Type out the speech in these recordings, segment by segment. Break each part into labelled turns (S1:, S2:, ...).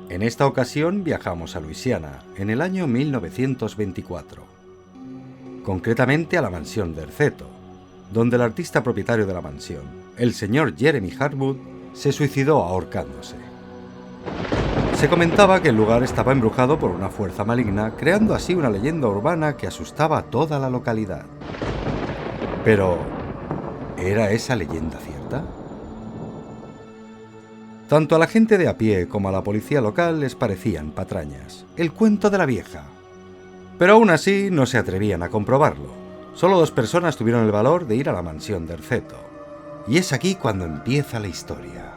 S1: En esta ocasión viajamos a Luisiana, en el año 1924. Concretamente a la mansión Derceto, donde el artista propietario de la mansión, el señor Jeremy Harwood, se suicidó ahorcándose. Se comentaba que el lugar estaba embrujado por una fuerza maligna, creando así una leyenda urbana que asustaba a toda la localidad. Pero, ¿era esa leyenda cierta? Tanto a la gente de a pie como a la policía local les parecían patrañas, el cuento de la vieja. Pero aún así no se atrevían a comprobarlo. Solo 2 personas tuvieron el valor de ir a la mansión Derceto. Y es aquí cuando empieza la historia.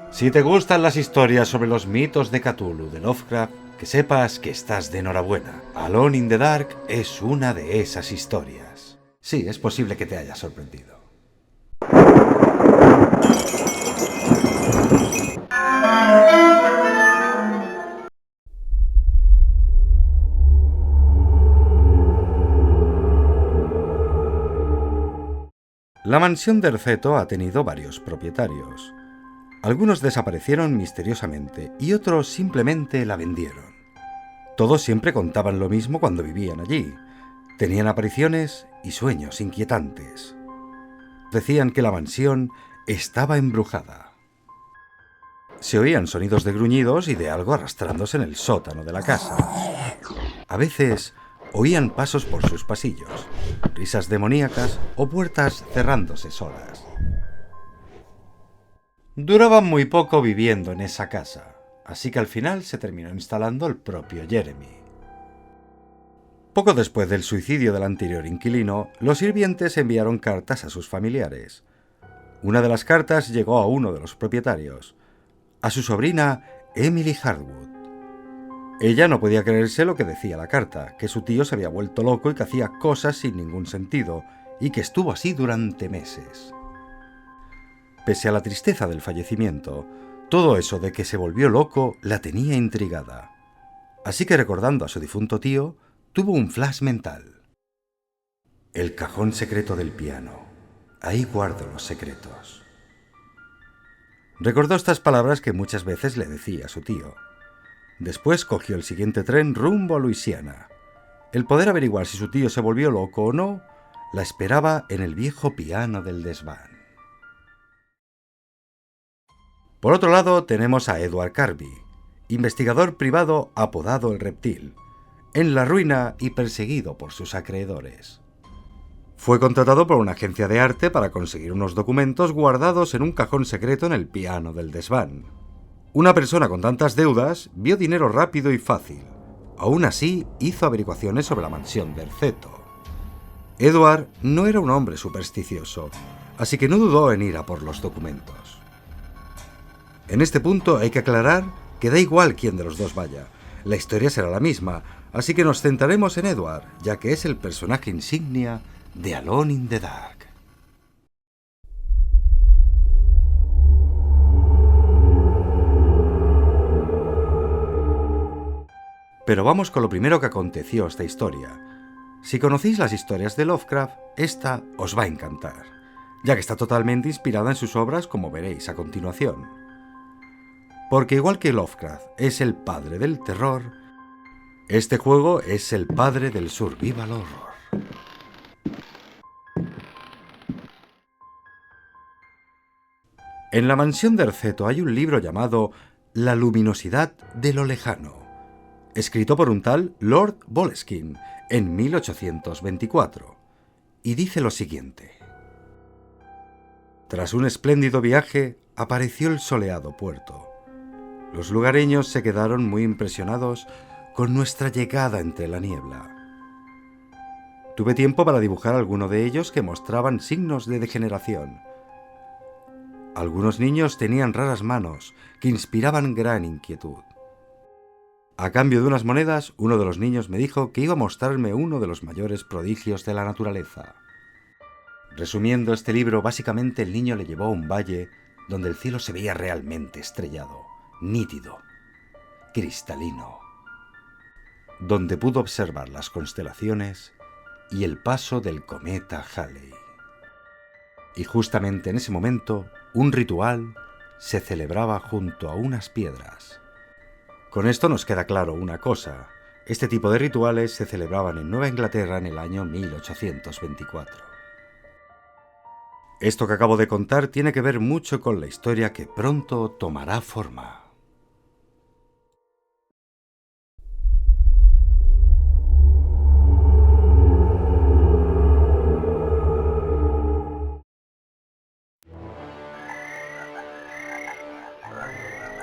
S1: Si te gustan las historias sobre los mitos de Cthulhu de Lovecraft, que sepas que estás de enhorabuena. Alone in the Dark es una de esas historias. Sí, es posible que te haya sorprendido. La mansión Derceto ha tenido varios propietarios. Algunos desaparecieron misteriosamente y otros simplemente la vendieron. Todos siempre contaban lo mismo cuando vivían allí. Tenían apariciones y sueños inquietantes. Decían que la mansión estaba embrujada. Se oían sonidos de gruñidos y de algo arrastrándose en el sótano de la casa. A veces oían pasos por sus pasillos, risas demoníacas o puertas cerrándose solas. Duraban muy poco viviendo en esa casa, así que al final se terminó instalando el propio Jeremy. Poco después del suicidio del anterior inquilino, los sirvientes enviaron cartas a sus familiares. Una de las cartas llegó a uno de los propietarios, a su sobrina Emily Harwood. Ella no podía creerse lo que decía la carta, que su tío se había vuelto loco y que hacía cosas sin ningún sentido, y que estuvo así durante meses. Pese a la tristeza del fallecimiento, todo eso de que se volvió loco la tenía intrigada. Así que recordando a su difunto tío, tuvo un flash mental. El cajón secreto del piano. Ahí guardo los secretos. Recordó estas palabras que muchas veces le decía a su tío. Después cogió el siguiente tren rumbo a Luisiana. El poder averiguar si su tío se volvió loco o no, la esperaba en el viejo piano del desván. Por otro lado tenemos a Edward Carby, investigador privado apodado el Reptil, en la ruina y perseguido por sus acreedores. Fue contratado por una agencia de arte para conseguir unos documentos guardados en un cajón secreto en el piano del desván. Una persona con tantas deudas vio dinero rápido y fácil. Aún así, hizo averiguaciones sobre la mansión Derceto. Edward no era un hombre supersticioso, así que no dudó en ir a por los documentos. En este punto hay que aclarar que da igual quién de los dos vaya. La historia será la misma, así que nos centraremos en Edward, ya que es el personaje insignia de Alone in the Dark. Pero vamos con lo primero que aconteció a esta historia. Si conocéis las historias de Lovecraft, esta os va a encantar, ya que está totalmente inspirada en sus obras, como veréis a continuación. Porque igual que Lovecraft es el padre del terror, este juego es el padre del survival horror. En la mansión Derceto hay un libro llamado La luminosidad de lo lejano, escrito por un tal Lord Boleskine en 1824, y dice lo siguiente. Tras un espléndido viaje, apareció el soleado puerto. Los lugareños se quedaron muy impresionados con nuestra llegada entre la niebla. Tuve tiempo para dibujar alguno de ellos que mostraban signos de degeneración. Algunos niños tenían raras manos que inspiraban gran inquietud. A cambio de unas monedas, uno de los niños me dijo que iba a mostrarme uno de los mayores prodigios de la naturaleza. Resumiendo este libro, básicamente el niño le llevó a un valle donde el cielo se veía realmente estrellado, nítido, cristalino. donde pudo observar las constelaciones y el paso del cometa Halley. Y justamente en ese momento, un ritual se celebraba junto a unas piedras. Con esto nos queda claro una cosa: este tipo de rituales se celebraban en Nueva Inglaterra en el año 1824. Esto que acabo de contar tiene que ver mucho con la historia que pronto tomará forma.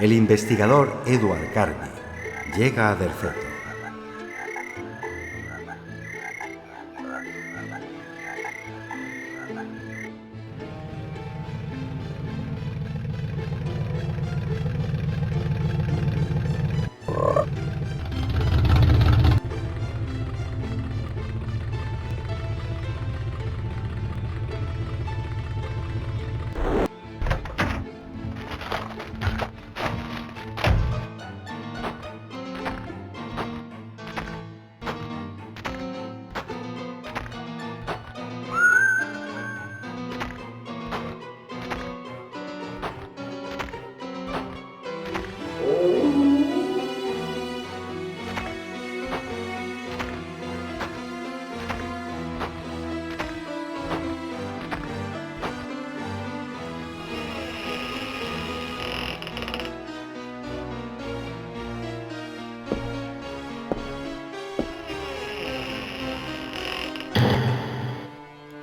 S1: El investigador Edward Carney llega a Derceto.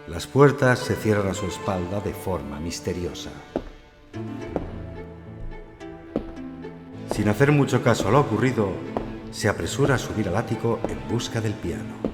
S1: Las puertas se cierran a su espalda de forma misteriosa. Sin hacer mucho caso a lo ocurrido, se apresura a subir al ático en busca del piano.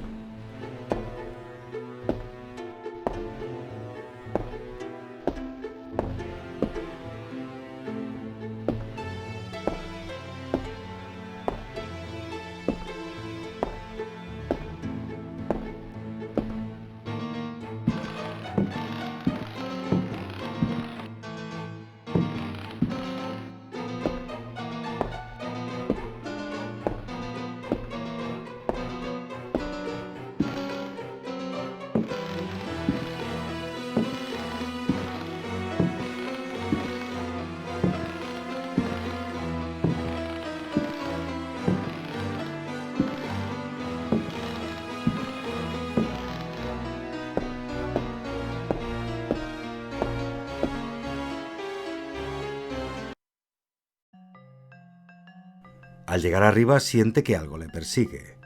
S1: Al llegar arriba siente que algo le persigue.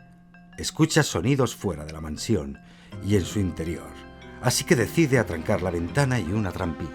S1: Escucha sonidos fuera de la mansión y en su interior, así que decide atrancar la ventana y una trampilla.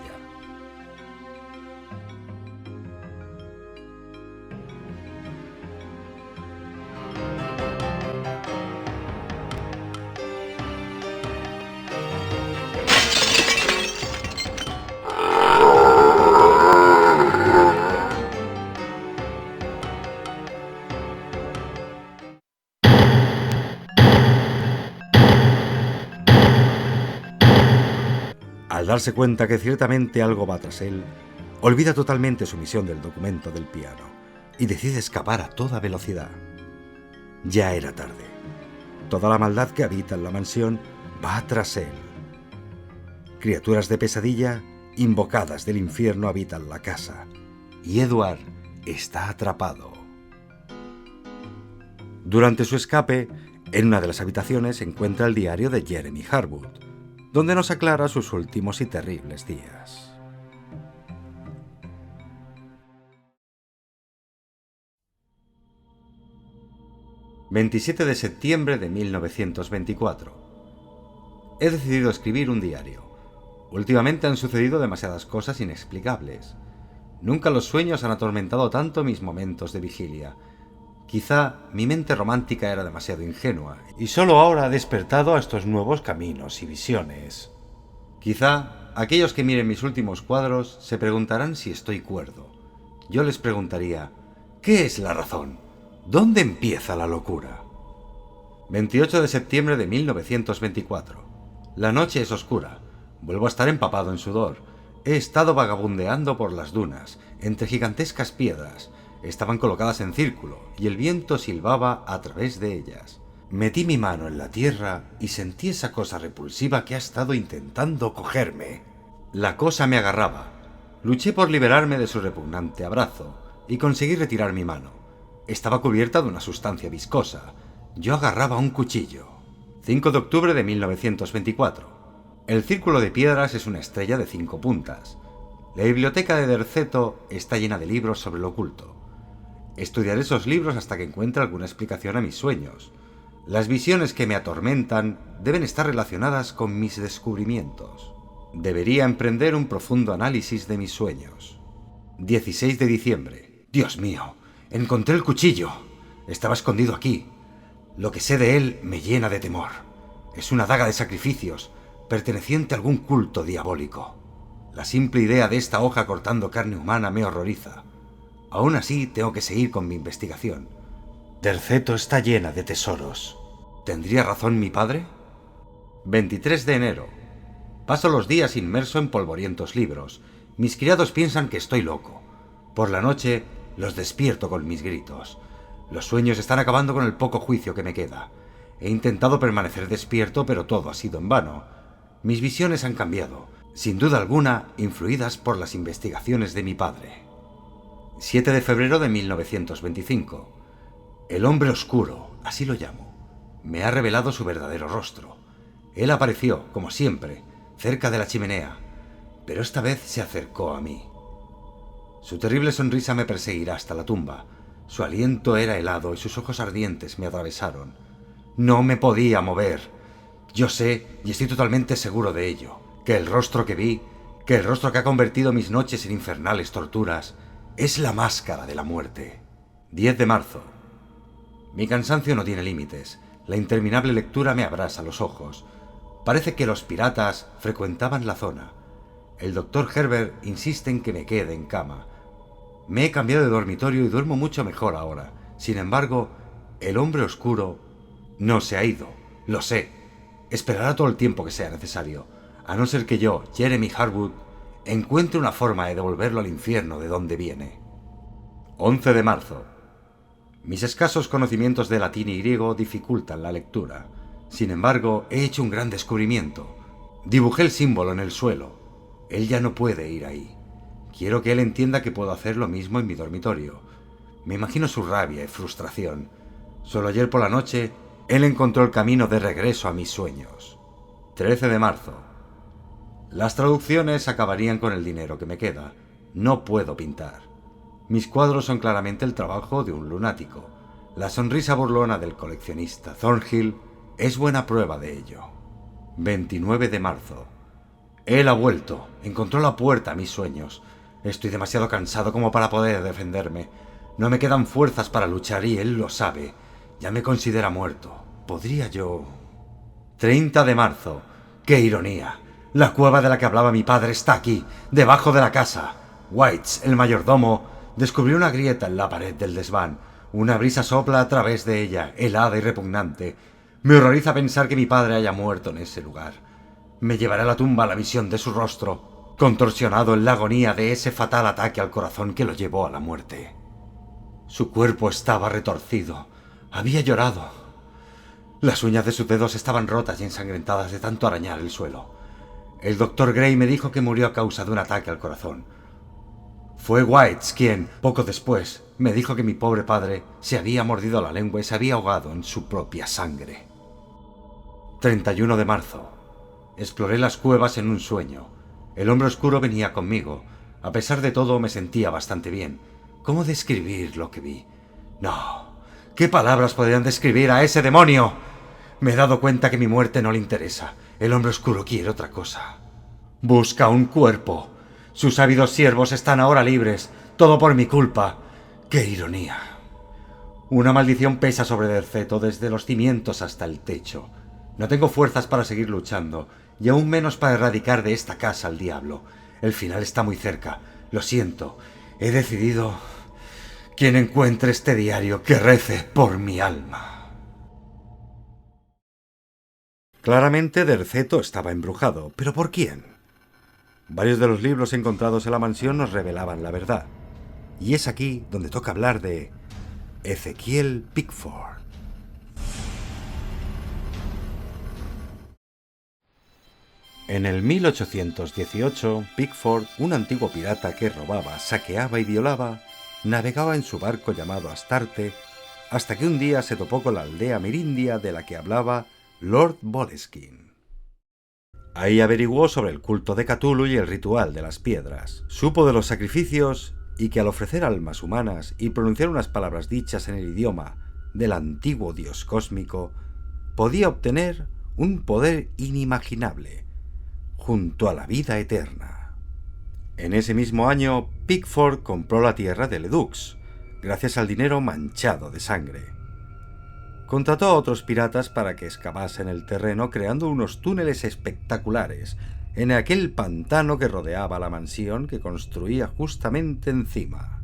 S1: Al darse cuenta que ciertamente algo va tras él, olvida totalmente su misión del documento del piano y decide escapar a toda velocidad. Ya era tarde. Toda la maldad que habita en la mansión va tras él. Criaturas de pesadilla, invocadas del infierno, habitan la casa, y Edward está atrapado. Durante su escape, en una de las habitaciones encuentra el diario de Jeremy Harwood, donde nos aclara sus últimos y terribles días. «27 de septiembre de 1924. He decidido escribir un diario. Últimamente han sucedido demasiadas cosas inexplicables. Nunca los sueños han atormentado tanto mis momentos de vigilia. Quizá mi mente romántica era demasiado ingenua y solo ahora ha despertado a estos nuevos caminos y visiones. Quizá aquellos que miren mis últimos cuadros se preguntarán si estoy cuerdo. Yo les preguntaría, ¿qué es la razón? ¿Dónde empieza la locura? 28 de septiembre de 1924. La noche es oscura. Vuelvo a estar empapado en sudor. He estado vagabundeando por las dunas, entre gigantescas piedras. estaban colocadas en círculo y el viento silbaba a través de ellas. Metí mi mano en la tierra y sentí esa cosa repulsiva que ha estado intentando cogerme. La cosa me agarraba. Luché por liberarme de su repugnante abrazo y conseguí retirar mi mano. Estaba cubierta de una sustancia viscosa. Yo agarraba un cuchillo. 5 de octubre de 1924. El círculo de piedras es una estrella de 5 puntas. La biblioteca de Derceto está llena de libros sobre lo oculto. Estudiaré esos libros hasta que encuentre alguna explicación a mis sueños. Las visiones que me atormentan deben estar relacionadas con mis descubrimientos. Debería emprender un profundo análisis de mis sueños. 16 de diciembre. Dios mío, encontré el cuchillo. Estaba escondido aquí. Lo que sé de él me llena de temor. Es una daga de sacrificios, perteneciente a algún culto diabólico. La simple idea de esta hoja cortando carne humana me horroriza. Aún así, tengo que seguir con mi investigación. Derceto está llena de tesoros. ¿Tendría razón mi padre? 23 de enero. Paso los días inmerso en polvorientos libros. Mis criados piensan que estoy loco. Por la noche los despierto con mis gritos. Los sueños están acabando con el poco juicio que me queda. He intentado permanecer despierto, pero todo ha sido en vano. Mis visiones han cambiado, sin duda alguna, influidas por las investigaciones de mi padre. 7 de febrero de 1925. El hombre oscuro, así lo llamo, me ha revelado su verdadero rostro. Él apareció, como siempre, cerca de la chimenea, pero esta vez se acercó a mí. Su terrible sonrisa me perseguirá hasta la tumba. Su aliento era helado y sus ojos ardientes me atravesaron. No me podía mover. Yo sé, y estoy totalmente seguro de ello, que el rostro que vi, que el rostro que ha convertido mis noches en infernales torturas, es la máscara de la muerte. 10 de marzo. Mi cansancio no tiene límites. La interminable lectura me abrasa los ojos. Parece que los piratas frecuentaban la zona. El doctor Herbert insiste en que me quede en cama. Me he cambiado de dormitorio y duermo mucho mejor ahora. Sin embargo, el hombre oscuro no se ha ido. Lo sé. Esperará todo el tiempo que sea necesario, a no ser que yo, Jeremy Harwood, encuentre una forma de devolverlo al infierno de donde viene. 11 de marzo. Mis escasos conocimientos de latín y griego dificultan la lectura. Sin embargo, he hecho un gran descubrimiento. Dibujé el símbolo en el suelo. Él ya no puede ir ahí. Quiero que él entienda que puedo hacer lo mismo en mi dormitorio. Me imagino su rabia y frustración. Solo ayer por la noche, él encontró el camino de regreso a mis sueños. 13 de marzo. Las traducciones acabarían con el dinero que me queda. No puedo pintar. Mis cuadros son claramente el trabajo de un lunático. La sonrisa burlona del coleccionista Thornhill es buena prueba de ello. 29 de marzo. Él ha vuelto. Encontró la puerta a mis sueños. Estoy demasiado cansado como para poder defenderme. No me quedan fuerzas para luchar y él lo sabe. Ya me considera muerto. ¿Podría yo...? 30 de marzo. ¡Qué ironía! La cueva de la que hablaba mi padre está aquí, debajo de la casa. Whites, el mayordomo, descubrió una grieta en la pared del desván. Una brisa sopla a través de ella, helada y repugnante. Me horroriza pensar que mi padre haya muerto en ese lugar. Me llevará a la tumba la visión de su rostro, contorsionado en la agonía de ese fatal ataque al corazón que lo llevó a la muerte. Su cuerpo estaba retorcido. Había llorado. Las uñas de sus dedos estaban rotas y ensangrentadas de tanto arañar el suelo. El doctor Gray me dijo que murió a causa de un ataque al corazón. Fue Whites quien, poco después, me dijo que mi pobre padre se había mordido la lengua y se había ahogado en su propia sangre. 31 de marzo. Exploré las cuevas en un sueño. El hombre oscuro venía conmigo. A pesar de todo, me sentía bastante bien. ¿Cómo describir lo que vi? No. ¿Qué palabras podrían describir a ese demonio? Me he dado cuenta que mi muerte no le interesa. El hombre oscuro quiere otra cosa. Busca un cuerpo. Sus ávidos siervos están ahora libres. Todo por mi culpa. ¡Qué ironía! Una maldición pesa sobre Derceto desde los cimientos hasta el techo. No tengo fuerzas para seguir luchando, y aún menos para erradicar de esta casa al diablo. El final está muy cerca. Lo siento. He decidido... Quien encuentre este diario, que rece por mi alma. Claramente Derceto estaba embrujado, ¿pero por quién? Varios de los libros encontrados en la mansión nos revelaban la verdad. Y es aquí donde toca hablar de Ezekiel Pickford. En el 1818, Pickford, un antiguo pirata que robaba, saqueaba y violaba, navegaba en su barco llamado Astarte, hasta que un día se topó con la aldea amerindia de la que hablaba Lord Boleskine. Ahí averiguó sobre el culto de Cthulhu y el ritual de las piedras. Supo de los sacrificios y que al ofrecer almas humanas y pronunciar unas palabras dichas en el idioma del antiguo dios cósmico, podía obtener un poder inimaginable, junto a la vida eterna. En ese mismo año, Pickford compró la tierra de Ledoux, gracias al dinero manchado de sangre. Contrató a otros piratas para que excavasen el terreno creando unos túneles espectaculares en aquel pantano que rodeaba la mansión que construía justamente encima.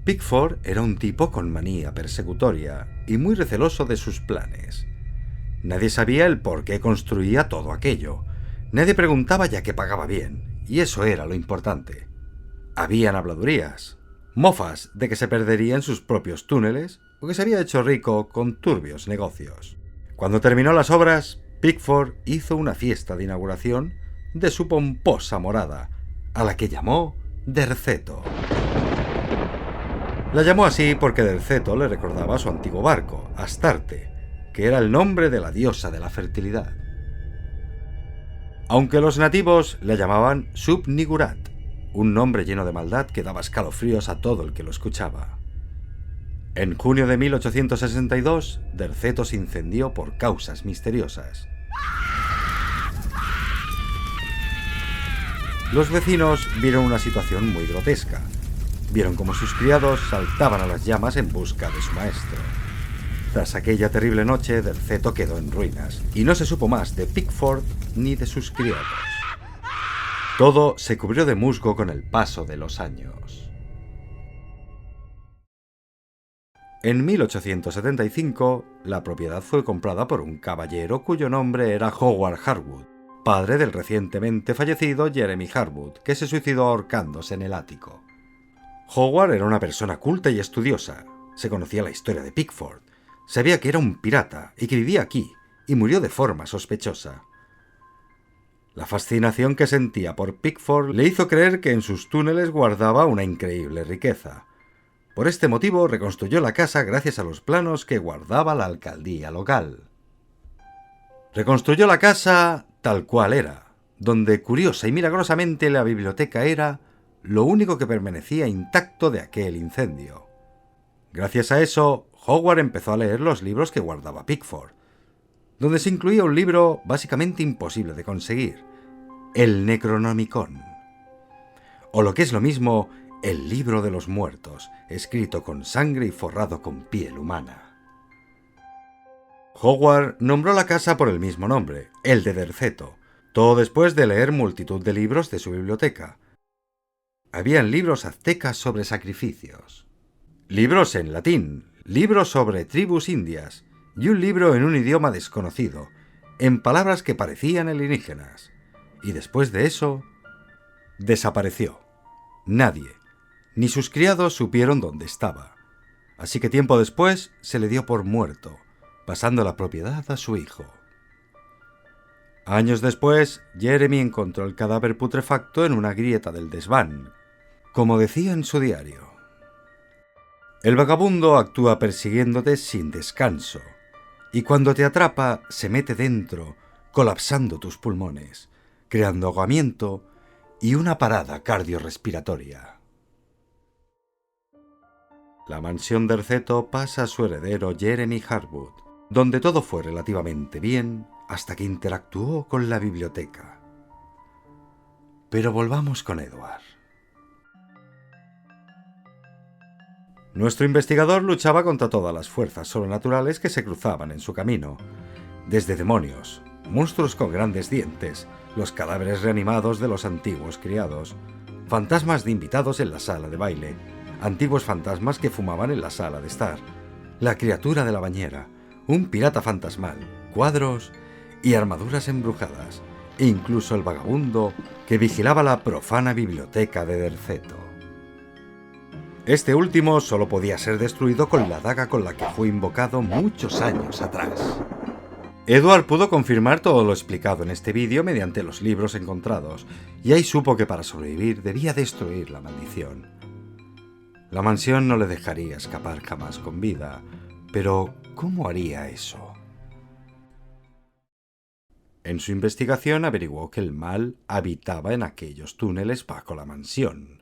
S1: Pickford era un tipo con manía persecutoria y muy receloso de sus planes. Nadie sabía el por qué construía todo aquello. Nadie preguntaba ya que pagaba bien, y eso era lo importante. Habían habladurías, mofas de que se perdería en sus propios túneles o que se había hecho rico con turbios negocios. Cuando terminó las obras, Pickford hizo una fiesta de inauguración de su pomposa morada, a la que llamó Derceto. La llamó así porque Derceto le recordaba a su antiguo barco, Astarte, que era el nombre de la diosa de la fertilidad. Aunque los nativos la llamaban Sub-Nigurat, un nombre lleno de maldad que daba escalofríos a todo el que lo escuchaba. En junio de 1862, Derceto se incendió por causas misteriosas. Los vecinos vieron una situación muy grotesca. Vieron cómo sus criados saltaban a las llamas en busca de su maestro. Tras aquella terrible noche, Derceto quedó en ruinas, y no se supo más de Pickford ni de sus criados. Todo se cubrió de musgo con el paso de los años. En 1875, la propiedad fue comprada por un caballero cuyo nombre era Howard Harwood, padre del recientemente fallecido Jeremy Harwood, que se suicidó ahorcándose en el ático. Howard era una persona culta y estudiosa. Se conocía la historia de Pickford. Sabía que era un pirata y que vivía aquí, y murió de forma sospechosa. La fascinación que sentía por Pickford le hizo creer que en sus túneles guardaba una increíble riqueza. Por este motivo reconstruyó la casa gracias a los planos que guardaba la alcaldía local. Reconstruyó la casa tal cual era, donde curiosa y milagrosamente la biblioteca era lo único que permanecía intacto de aquel incendio. Gracias a eso, Howard empezó a leer los libros que guardaba Pickford, donde se incluía un libro básicamente imposible de conseguir, el Necronomicon, o lo que es lo mismo, el Libro de los Muertos, escrito con sangre y forrado con piel humana. Howard nombró la casa por el mismo nombre, el de Derceto, todo después de leer multitud de libros de su biblioteca. Habían libros aztecas sobre sacrificios, libros en latín, libros sobre tribus indias y un libro en un idioma desconocido, en palabras que parecían alienígenas. Y después de eso, desapareció. Nadie, ni sus criados supieron dónde estaba. Así que tiempo después se le dio por muerto, pasando la propiedad a su hijo. Años después, Jeremy encontró el cadáver putrefacto en una grieta del desván, como decía en su diario. El vagabundo actúa persiguiéndote sin descanso, y cuando te atrapa se mete dentro, colapsando tus pulmones, creando ahogamiento y una parada cardiorrespiratoria. La mansión Derceto pasa a su heredero Jeremy Harwood, donde todo fue relativamente bien hasta que interactuó con la biblioteca. Pero volvamos con Edward. Nuestro investigador luchaba contra todas las fuerzas sobrenaturales que se cruzaban en su camino, desde demonios, monstruos con grandes dientes, los cadáveres reanimados de los antiguos criados, fantasmas de invitados en la sala de baile, antiguos fantasmas que fumaban en la sala de estar, la criatura de la bañera, un pirata fantasmal, cuadros y armaduras embrujadas, e incluso el vagabundo que vigilaba la profana biblioteca de Derceto. Este último solo podía ser destruido con la daga con la que fue invocado muchos años atrás. Edward pudo confirmar todo lo explicado en este vídeo mediante los libros encontrados, y ahí supo que para sobrevivir debía destruir la maldición. La mansión no le dejaría escapar jamás con vida, pero ¿cómo haría eso? En su investigación averiguó que el mal habitaba en aquellos túneles bajo la mansión.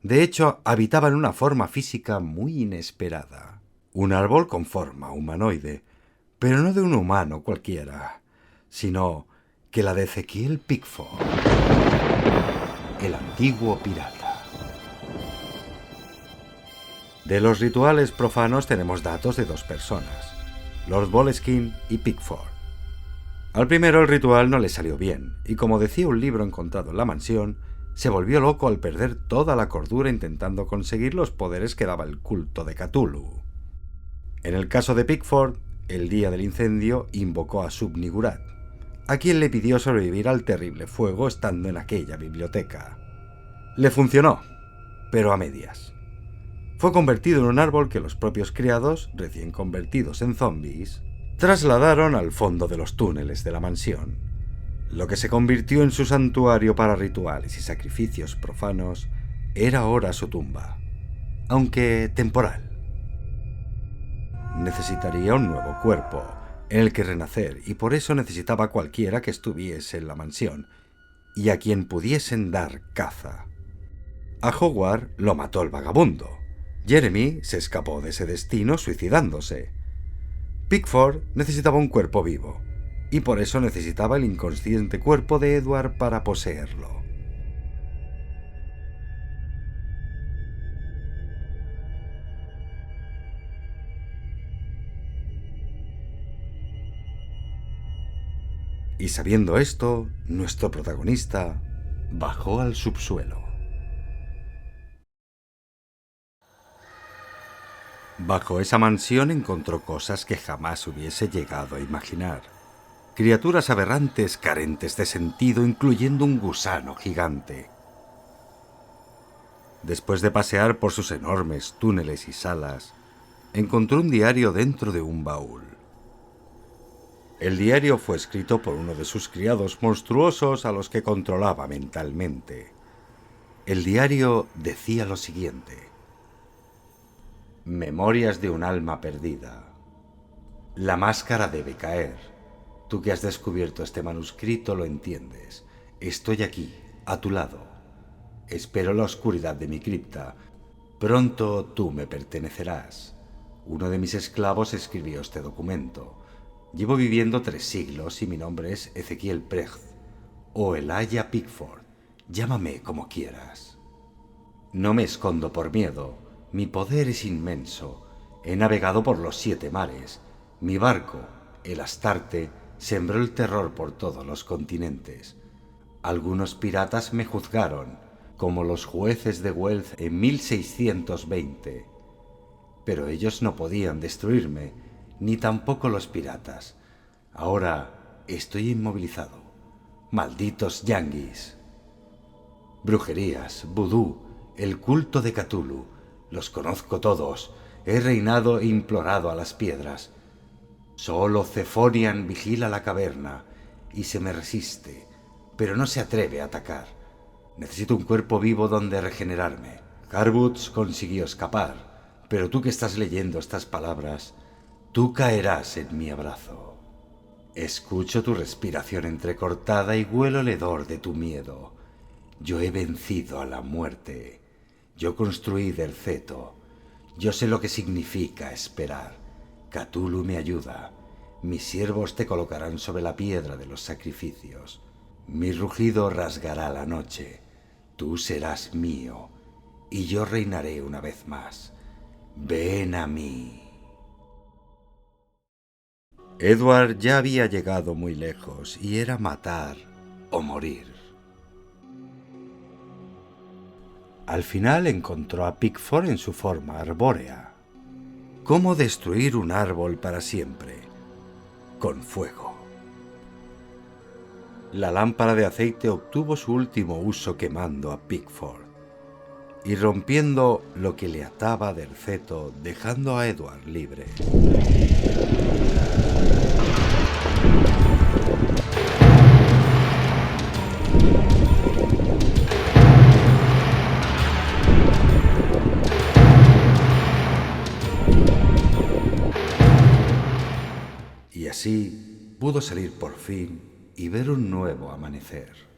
S1: De hecho, habitaba en una forma física muy inesperada. Un árbol con forma humanoide, pero no de un humano cualquiera, sino que la de Ezequiel Pickford, el antiguo pirata. De los rituales profanos tenemos datos de dos personas, Lord Boleskine y Pickford. Al primero el ritual no le salió bien, y como decía un libro encontrado en la mansión, se volvió loco al perder toda la cordura intentando conseguir los poderes que daba el culto de Cthulhu. En el caso de Pickford, el día del incendio invocó a Sub-Niggurath, a quien le pidió sobrevivir al terrible fuego estando en aquella biblioteca. Le funcionó, pero a medias. Fue convertido en un árbol que los propios criados, recién convertidos en zombies, trasladaron al fondo de los túneles de la mansión. Lo que se convirtió en su santuario para rituales y sacrificios profanos era ahora su tumba, aunque temporal. Necesitaría un nuevo cuerpo en el que renacer, y por eso necesitaba cualquiera que estuviese en la mansión y a quien pudiesen dar caza. A Howard lo mató el vagabundo. Jeremy se escapó de ese destino suicidándose. Pickford necesitaba un cuerpo vivo, y por eso necesitaba el inconsciente cuerpo de Edward para poseerlo. Y sabiendo esto, nuestro protagonista bajó al subsuelo. Bajo esa mansión encontró cosas que jamás hubiese llegado a imaginar. Criaturas aberrantes carentes de sentido, incluyendo un gusano gigante. Después de pasear por sus enormes túneles y salas, encontró un diario dentro de un baúl. El diario fue escrito por uno de sus criados monstruosos a los que controlaba mentalmente. El diario decía lo siguiente: Memorias de un alma perdida. La máscara debe caer. Tú que has descubierto este manuscrito lo entiendes. Estoy aquí, a tu lado. Espero la oscuridad de mi cripta. Pronto tú me pertenecerás. Uno de mis esclavos escribió este documento. Llevo viviendo 3 siglos y mi nombre es Ezequiel Precht, o Elijah Pickford. Llámame como quieras. No me escondo por miedo. Mi poder es inmenso. He navegado por los 7 mares. Mi barco, el Astarte, sembró el terror por todos los continentes. Algunos piratas me juzgaron, como los jueces de Wells en 1620. Pero ellos no podían destruirme, ni tampoco los piratas. Ahora estoy inmovilizado. Malditos yanguis. Brujerías, vudú, el culto de Cthulhu, los conozco todos. He reinado e implorado a las piedras. Solo Zephonian vigila la caverna y se me resiste, pero no se atreve a atacar. Necesito un cuerpo vivo donde regenerarme. Harboots consiguió escapar, pero tú que estás leyendo estas palabras, tú caerás en mi abrazo. Escucho tu respiración entrecortada y huelo el hedor de tu miedo. Yo he vencido a la muerte. Yo construí Derceto. Yo sé lo que significa esperar. Cthulhu me ayuda. Mis siervos te colocarán sobre la piedra de los sacrificios. Mi rugido rasgará la noche. Tú serás mío, y yo reinaré una vez más. Ven a mí. Edward ya había llegado muy lejos, y era matar o morir. Al final encontró a Pickford en su forma arbórea. ¿Cómo destruir un árbol para siempre? Con fuego. La lámpara de aceite obtuvo su último uso quemando a Pickford. y rompiendo lo que le ataba del ceto, dejando a Edward libre. Y así pudo salir por fin y ver un nuevo amanecer.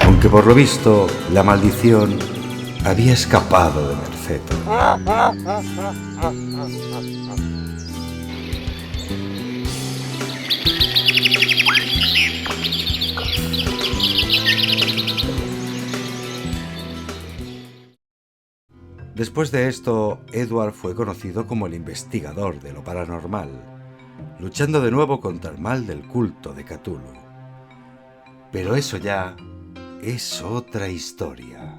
S1: Aunque por lo visto la maldición había escapado de Merceto. Después de esto, Edward fue conocido como el investigador de lo paranormal, luchando de nuevo contra el mal del culto de Cthulhu. Pero eso ya es otra historia.